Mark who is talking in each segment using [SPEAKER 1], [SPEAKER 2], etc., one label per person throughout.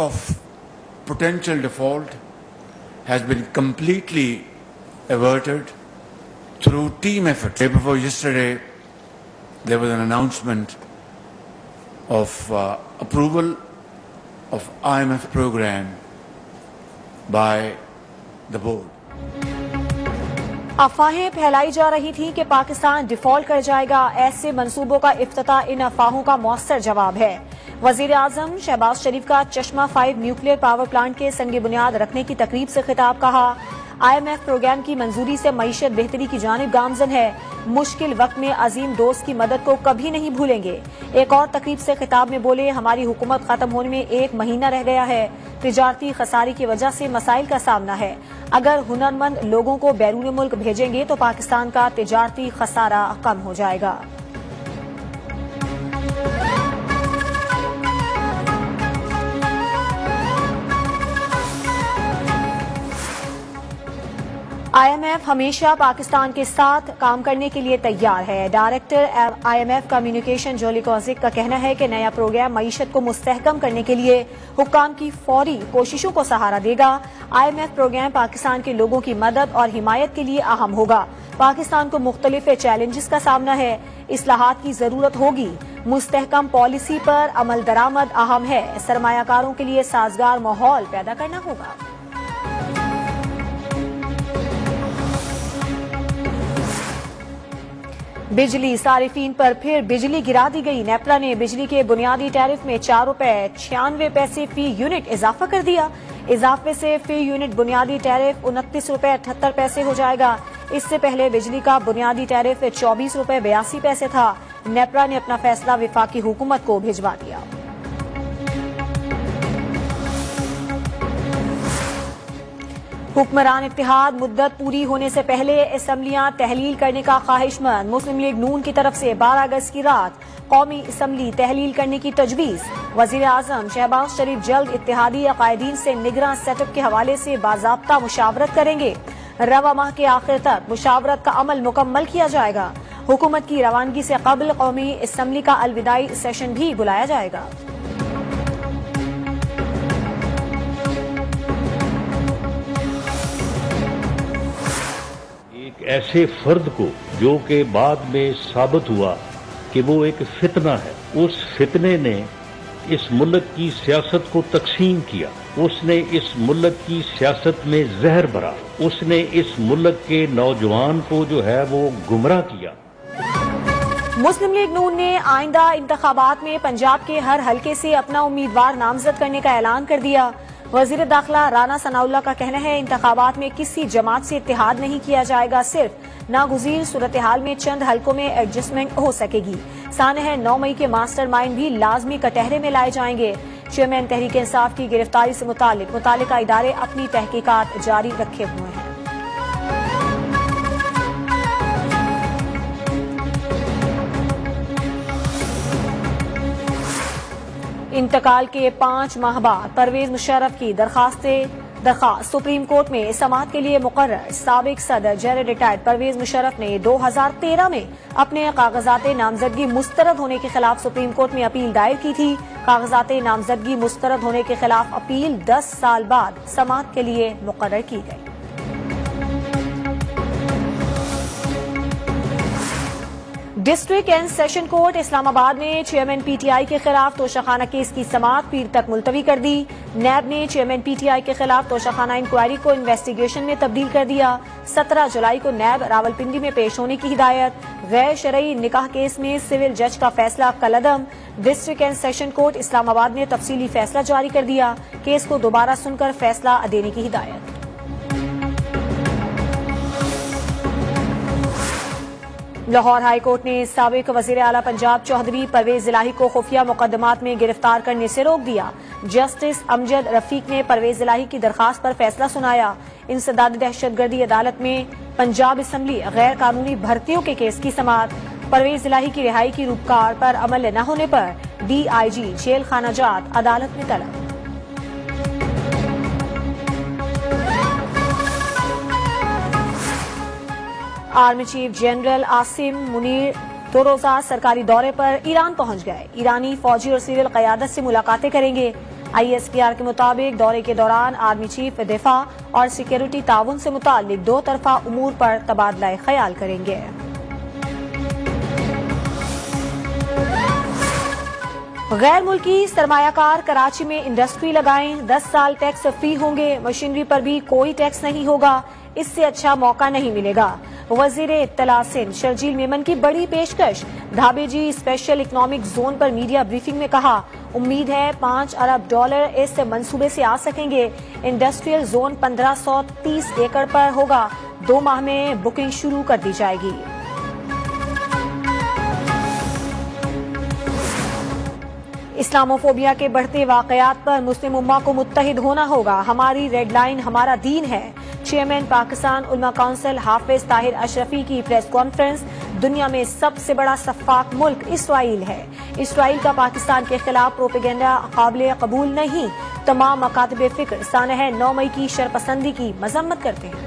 [SPEAKER 1] of potential default has been completely averted through team effort. Day before yesterday, there was an announcement of approval of IMF program by the board.
[SPEAKER 2] अफवाहें फैलाई जा रही थी कि Pakistan default कर जाएगा। ऐसे मंसूबों का इफ्तिताह इन अफवाहों का मौसर जवाब है। वजीर आजम शहबाज शरीफ का चश्मा 5 न्यूक्लियर पावर प्लांट के संग बुनियाद रखने की तकरीब से खिताब। कहा, IMF प्रोग्राम की मंजूरी से मईशत बेहतरी की जानिब गामजन है। मुश्किल वक्त में अजीम दोस्त की मदद को कभी नहीं भूलेंगे। एक और तकरीब से खिताब में बोले, हमारी हुकूमत खत्म होने में 1 महीना रह गया है। तिजारती खसारी की वजह से मसाइल का सामना है। अगर हुनरमंद लोगों को बैरून मुल्क भेजेंगे तो पाकिस्तान का तिजारती खसारा कम हो जाएगा। IMF हमेशा पाकिस्तान के साथ काम करने के लिए तैयार है। डायरेक्टर IMF कम्युनिकेशन जोली कौजिक का कहना है कि नया प्रोग्राम मईशत को मुस्तहकम करने के लिए हुक्काम की फौरी कोशिशों को सहारा देगा। IMF प्रोग्राम पाकिस्तान के लोगों की मदद और हिमायत के लिए अहम होगा। पाकिस्तान को मुख्तलिफ चैलेंजेस का सामना है, इस्लाहात की जरूरत होगी। मुस्तहकम पॉलिसी पर अमल दरामद अहम है। सरमायाकारों के लिए साजगार माहौल पैदा करना होगा। बिजली सारिफीन पर फिर बिजली गिरा दी गई। नेपरा ने बिजली के बुनियादी टैरिफ में 4 रुपए 96 पैसे फी यूनिट इजाफा कर दिया। इजाफे से फी यूनिट बुनियादी टैरिफ 29 रुपए 78 पैसे हो जाएगा। इससे पहले बिजली का बुनियादी टैरिफ 24 रुपए 82 पैसे था। नेपरा ने अपना फैसला विफाकी हुकूमत को भिजवा दिया। हुक्मरान इत्तेहाद मुद्दत पूरी होने से पहले असम्बलियां तहलील करने का ख्वाहिशमंद। मुस्लिम लीग नून की तरफ से 12 अगस्त की रात कौमी असम्बली तहलील करने की तजवीज। वजीर आजम शहबाज शरीफ जल्द इत्तेहादी अकायदीन से निगरान सेटअप के हवाले से बाज़ाब्ता मुशावरत करेंगे। रवा माह के आखिर तक मुशावरत का अमल मुकम्मल किया जाएगा। हुकूमत की रवानगी से कबल कौमी असम्बली का अलविदाई सेशन भी बुलाया जाएगा।
[SPEAKER 3] ऐसे फर्द को जो कि बाद में साबित हुआ कि वो एक फितना है, उस फितने ने इस मुल्क की सियासत को तकसीम किया, उसने इस मुल्क की सियासत में जहर भरा, उसने इस मुल्क के नौजवान को जो है वो गुमराह किया।
[SPEAKER 2] मुस्लिम लीग नून ने आइंदा इंतखाबात में पंजाब के हर हलके से अपना उम्मीदवार नामजद करने का ऐलान कर दिया। वजीर दाखिला राना सनाउल्लाह का कहना है, इंतखाबात में किसी जमात से इत्तेहाद नहीं किया जाएगा, सिर्फ नागुज़ीर सूरत हाल में चंद हलकों में एडजस्टमेंट हो सकेगी। साने है 9 मई के मास्टर माइंड भी लाजमी कटहरे में लाए जाएंगे। चेयरमैन तहरीक इंसाफ की गिरफ्तारी से मुतालिका इदारे अपनी तहकीकात जारी रखे हुए हैं। इंतकाल के 5 माह बाद परवेज मुशर्रफ की दरखास्त सुप्रीम कोर्ट में समाअत के लिए मुकर्रर। साबिक सदर जेर रिटायर्ड परवेज मुशर्रफ ने 2013 में अपने कागजात नामजदगी मुस्तरद होने के खिलाफ सुप्रीम कोर्ट में अपील दायर की थी। कागजात नामजदगी मुस्तरद होने के खिलाफ अपील 10 साल बाद समाअत के लिए मुकर्रर की गई। District and session court Islamabad ने चेयरमैन PTI के खिलाफ तोशाखाना केस की समाअत पीर तक मुलतवी कर दी। नैब ने चेयरमैन PTI के खिलाफ तोशाखाना इंक्वायरी को इन्वेस्टिगेशन में तब्दील कर दिया। 17 जुलाई को नैब रावलपिंडी में पेश होने की हिदायत। गैर शरई निकाह केस में सिविल जज का फैसला कलअदम। District and session court Islamabad ने तफसीली फैसला जारी कर दिया। केस को दोबारा सुनकर फैसला देने की हिदायत। लाहौर हाई कोर्ट ने साबिक वजीर आला पंजाब चौधरी परवेज इलाही को खुफिया मुकदमात में गिरफ्तार करने से रोक दिया। जस्टिस अमजद रफीक ने परवेज इलाही की दरखास्त पर फैसला सुनाया। इंसदाद दहशतगर्दी अदालत में पंजाब असम्बली गैर कानूनी भर्तियों के केस की समाअत। परवेज इलाही की रिहाई की रूपकार पर अमल न होने पर DIG जेल खाना जात अदालत में तलब। Army chief general Asim Munir 2 रोजा सरकारी दौरे पर ईरान पहुंच गए। ईरानी फौजी और सिविल क़यादत से मुलाकातें करेंगे। ISPR के मुताबिक दौरे के दौरान आर्मी चीफ दिफा और सिक्योरिटी ताउन से मुताल्लिक दो तरफा उमूर पर तबादला ख्याल करेंगे। गैर मुल्की सरमायाकार कराची में इंडस्ट्री लगाएं, 10 साल टैक्स फ्री होंगे, मशीनरी पर भी कोई टैक्स नहीं होगा, इससे अच्छा मौका नहीं मिलेगा। वजीर इत्तला सिंध शर्जील मेमन की बड़ी पेशकश। धाबेजी स्पेशल इकोनॉमिक जोन पर मीडिया ब्रीफिंग में कहा, उम्मीद है $5 अरब इस मंसूबे से आ सकेंगे। इंडस्ट्रियल जोन 1530 एकड़ पर होगा, 2 माह में बुकिंग शुरू कर दी जाएगी। इस्लामोफोबिया के बढ़ते वाकयात पर मुस्लिम उम्मा को मुत्तहिद होना होगा, हमारी रेड लाइन हमारा दीन है। चेयरमैन पाकिस्तान उलमा काउंसिल हाफिज ताहिर अशरफी की प्रेस कॉन्फ्रेंस। दुनिया में सबसे बड़ा सफाक मुल्क इसराइल है। इसराइल का पाकिस्तान के खिलाफ प्रोपेगेंडा काबिल कबूल नहीं। तमाम मकातब फिक्र सानह 9 मई की शरपसंदी की मजम्मत करते हैं।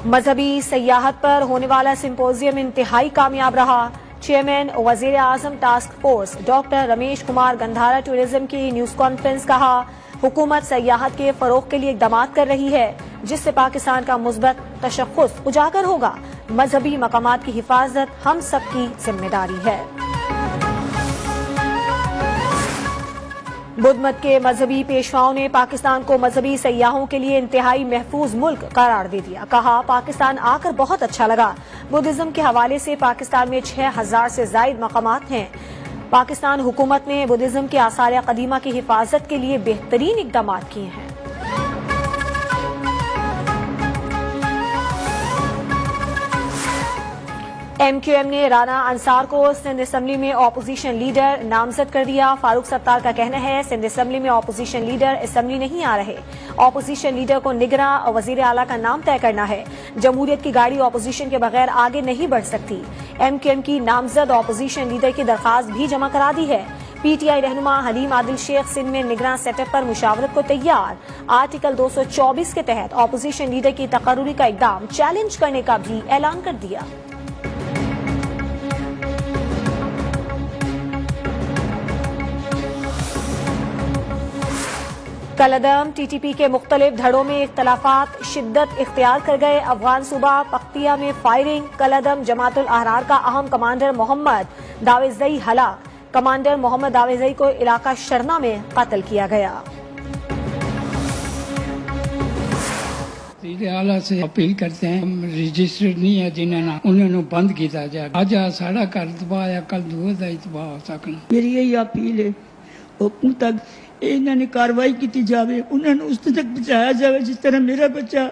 [SPEAKER 2] मजहबी सयाहत पर होने वाला सिंपोजियम इंतहाई कामयाब रहा। चेयरमैन वजीर आजम task force doctor Ramesh Kumar Gandhara tourism की न्यूज कॉन्फ्रेंस। कहा, हुकूमत सयाहत के फरोग के लिए इकदाम कर रही है, जिससे पाकिस्तान का मुस्बत तशख्खुस उजागर होगा। मजहबी मकामात की हिफाजत हम सबकी जिम्मेदारी है। बुद्धमत के मजहबी पेशवाओं ने पाकिस्तान को मजहबी सयाहों के लिए इंतहाई महफूज मुल्क करार दे दिया। कहा, पाकिस्तान आकर बहुत अच्छा लगा। बुद्धिज्म के हवाले से पाकिस्तान में 6000 से जायद मकामात हैं। पाकिस्तान हुकूमत ने बुद्धिज्म के आसार कदीमा की हिफाजत के लिए बेहतरीन इकदाम किए हैं। MQM ने राना अंसार को सिंध असेंबली में ऑपोजिशन लीडर नामजद कर दिया। फारूक सत्तार का कहना है, सिंध असेंबली में ऑपोजिशन लीडर असेंबली नहीं आ रहे। ऑपोजिशन लीडर को निगरां और वजीर आला का नाम तय करना है। जमहूरियत की गाड़ी ऑपोजिशन के बगैर आगे नहीं बढ़ सकती। MQM की नामजद ऑपोजिशन लीडर की दरखास्त भी जमा करा दी है। PTI रहनुमा हलीम आदिल शेख सिंध में निगरान सेटअप पर मुशावरत को तैयार। आर्टिकल 224 के तहत ऑपोजिशन लीडर की तकर्रुरी का इकदाम चैलेंज करने का भी ऐलान कर दिया। कलअदम TTP के मुख्तलिफ धड़ों में इख्तलाफात शिद्दत इख्तियार कर गए। अफगान सूबा पख्तिया में फायरिंग। कलअदम जमातुल अहरार का अहम कमांडर मोहम्मद दावेजई हलाक। कमांडर मोहम्मद दावेजई को इलाका शरना में कत्ल किया गया।
[SPEAKER 4] आला से अपील करते हैं, रजिस्टर्ड नहीं है जिन्होंने उन्होंने बंद किया जाए। आज साड़ा घर तबाह या कल दूर का तबाह हो सकना।
[SPEAKER 5] मेरी यही अपील है, हुकूमत तक इन्होंने कार्रवाई की जाए, उन्होंने उस तक पहुंचाया जाए जिस तरह मेरा बच्चा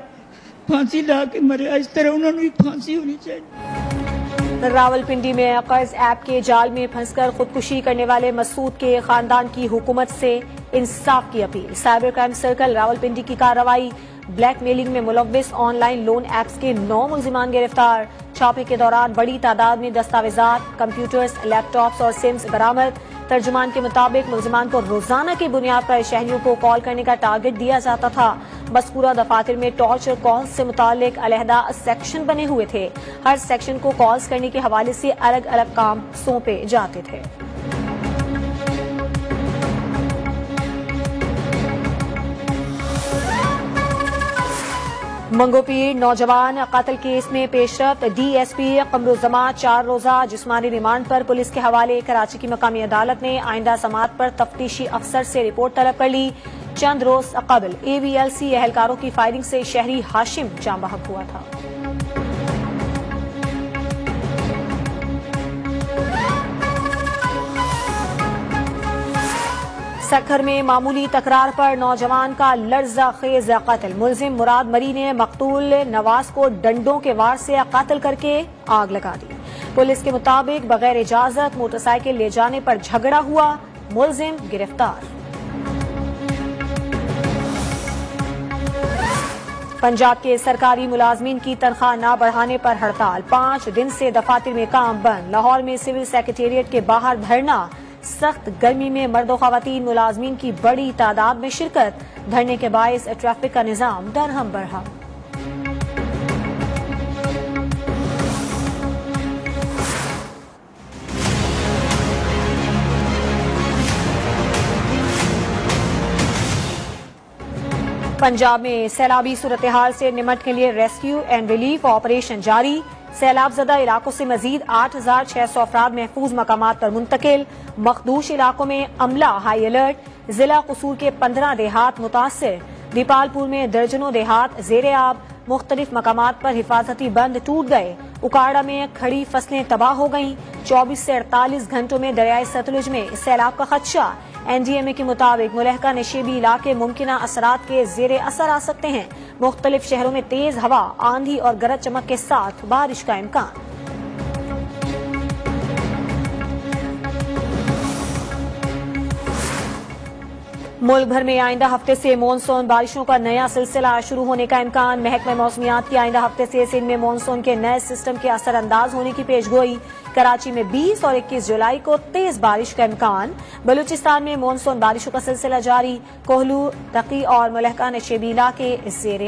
[SPEAKER 5] फांसी ला के मरे, इस तरह उन्होंने भी फांसी होनी चाहिए।
[SPEAKER 2] रावलपिंडी में कर्ज ऐप के जाल में फंसकर खुदकुशी करने वाले मसूद के खानदान की हुकूमत से इंसाफ की appeal. Cyber crime circle Rawalpindi की कार्रवाई। ब्लैकमेलिंग में मुलव्विस ऑनलाइन लोन एप्स के 9 मुल्जिमान गिरफ्तार। छापे के दौरान बड़ी तादाद में दस्तावेजात, कंप्यूटर्स, लैपटॉप्स और सिम्स बरामद। तर्जुमान के मुताबिक मुल्जिमान को रोजाना की बुनियाद पर शहरियों को कॉल करने का टारगेट दिया जाता था। मज़कूरा दफातर में टॉर्चर कॉल्स से मुतालिक अलहदा सेक्शन बने हुए थे। हर सेक्शन को कॉल्स करने के हवाले से अलग अलग काम सौंपे जाते थे। मंगोपीर नौजवान कत्ल केस में पेशरफ्त। DSP कमरुज़्ज़मा 4 रोजा जिस्मानी रिमांड पर पुलिस के हवाले। कराची की मकामी अदालत ने आइंदा समाअत पर तफ्तीशी अफसर से रिपोर्ट तलब कर ली। चंद रोज कबल AVLC एहलकारों की फायरिंग से शहरी हाशिम जाम बहक हुआ था। सखर में मामूली तकरार पर नौजवान का लर्जा खेज कत्ल। मुलजिम मुराद मरी ने मकतूल नवाज को डंडों के वार से कत्ल करके आग लगा दी। पुलिस के मुताबिक बगैर इजाजत मोटरसाइकिल ले जाने पर झगड़ा हुआ। मुलजिम गिरफ्तार। पंजाब के सरकारी मुलाजमीन की तनख्वाह न बढ़ाने पर हड़ताल। 5 दिन से दफातर में काम बंद। लाहौर में सिविल सेक्रेटेरिएट के बाहर धरना। सख्त गर्मी में मर्द ख्वातीन मुलाजमीन की बड़ी तादाद में शिरकत। धरने के बायस ट्रैफिक का निजाम दरहम बरहम। पंजाब में सैलाबी सूरत हाल से निमटने के लिए रेस्क्यू एंड रिलीफ ऑपरेशन जारी। सैलाब ज़दा इलाकों से मजीद 8,600 अफराद महफूज मकामात पर मुंतकिल। मखदूश इलाकों में अमला हाई अलर्ट। जिला कसूर के 15 देहात मुतासिर। दीपालपुर में दर्जनों देहात जेर आब। मुख्तलिफ मकामात पर हिफाजती बंद टूट गए। उकाड़ा में खड़ी फसलें तबाह हो गईं। 24 से 48 घंटों में दरियाए सतलुज में सैलाब का खदशा। NDMA के मुताबिक मुलहका नशेबी इलाके मुमकिना असरात के जेर असर आ सकते हैं। मुख्तलिफ शहरों में तेज हवा, आंधी और गरज चमक के साथ बारिश का इम्कान। मुल्क भर में आइंदा हफ्ते से मानसून बारिशों का नया सिलसिला शुरू होने का इम्कान। महकमा मौसमियात की आइंदा हफ्ते से सिंध में मानसून के नए सिस्टम के असर अंदाज होने की पेशगोई। कराची में 20 और 21 जुलाई को तेज बारिश का इम्कान। बलूचिस्तान में मानसून बारिशों का सिलसिला जारी। कोहलू, तकी और मुलहका नशेबी इलाके जेर